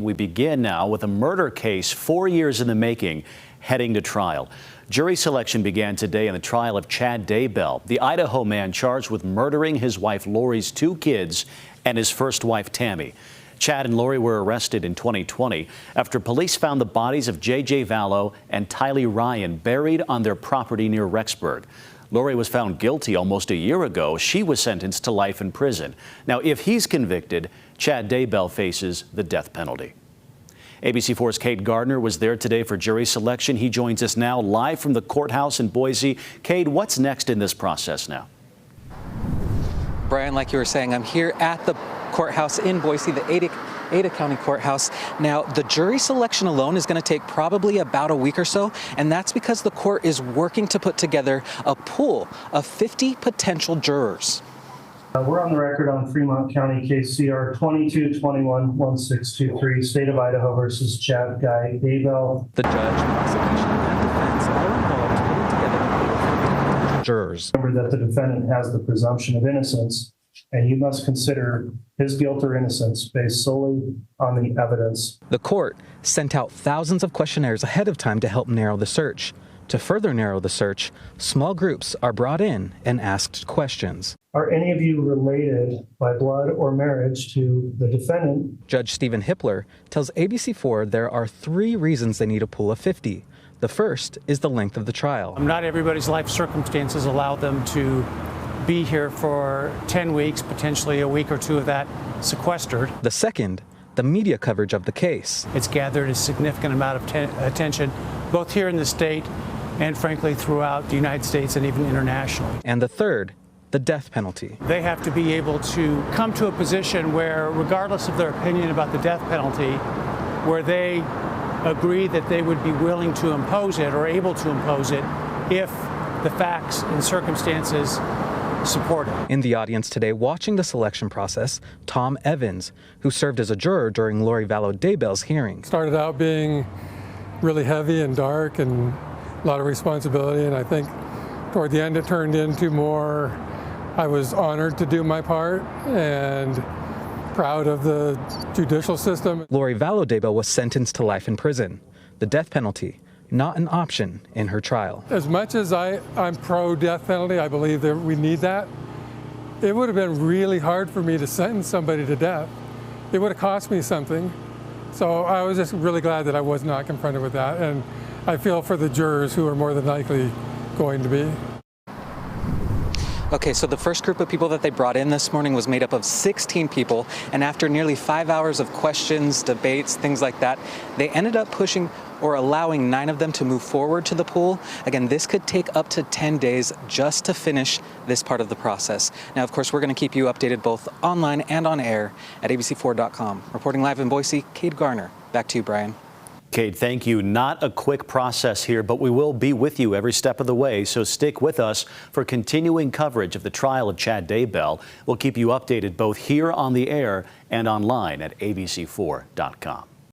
We begin now with a murder case 4 years in the making, heading to trial. Jury selection began today in the trial of Chad Daybell, the Idaho man charged with murdering his wife Lori's 2 kids and his first wife Tammy. Chad and Lori were arrested in 2020 after police found the bodies of J.J. Vallow and Tylee Ryan buried on their property near Rexburg. Lori was found guilty almost a year ago. She was sentenced to life in prison. Now, if he's convicted, Chad Daybell faces the death penalty. ABC4's Cade Gardner was there today for jury selection. He joins us now live from the courthouse in Boise. Cade, what's next in this process now? Brian, like you were saying, I'm here at the courthouse in Boise, the Ada County Courthouse. Now, the jury selection alone is going to take probably about a week or so, and that's because the court is working to put together a pool of 50 potential jurors. We're on the record on Fremont County case CR 2221-1623, State of Idaho versus Chad Daybell. The judge, prosecution, and defense all involved putting together a pool of 50 potential jurors. Remember that the defendant has the presumption of innocence, and you must consider his guilt or innocence based solely on the evidence. The court sent out thousands of questionnaires ahead of time to help narrow the search. To further narrow the search, small groups are brought in and asked questions. Are any of you related by blood or marriage to the defendant? Judge Stephen Hippler tells ABC4 there are 3 reasons they need a pool of 50. The first is the length of the trial. Not everybody's life circumstances allow them to be here for 10 weeks, potentially a week or 2 of that sequestered. The second, the media coverage of the case. It's gathered a significant amount of attention, both here in the state and frankly throughout the United States and even internationally. And the third, the death penalty. They have to be able to come to a position where, regardless of their opinion about the death penalty, where they agree that they would be willing to impose it or able to impose it if the facts and circumstances support it. In the audience today watching the selection process, Tom Evans, who served as a juror during Lori Vallow Daybell's hearing. Started out being really heavy and dark and a lot of responsibility, and I think toward the end it turned into more, I was honored to do my part and proud of the judicial system. Lori Vallow Daybell was sentenced to life in prison. The death penalty, not an option in her trial. As much as I'm pro-death penalty, I believe that we need that. It would have been really hard for me to sentence somebody to death. It would have cost me something. So I was just really glad that I was not confronted with that. And I feel for the jurors who are more than likely going to be. Okay, so the first group of people that they brought in this morning was made up of 16 people, and after nearly 5 hours of questions, debates, things like that, they ended up pushing or allowing 9 of them to move forward to the pool. Again, this could take up to 10 days just to finish this part of the process. Now, of course, we're going to keep you updated both online and on air at abc4.com. Reporting live in Boise, Cade Gardner. Back to you, Brian. Cade, thank you. Not a quick process here, but we will be with you every step of the way, so stick with us for continuing coverage of the trial of Chad Daybell. We'll keep you updated both here on the air and online at abc4.com.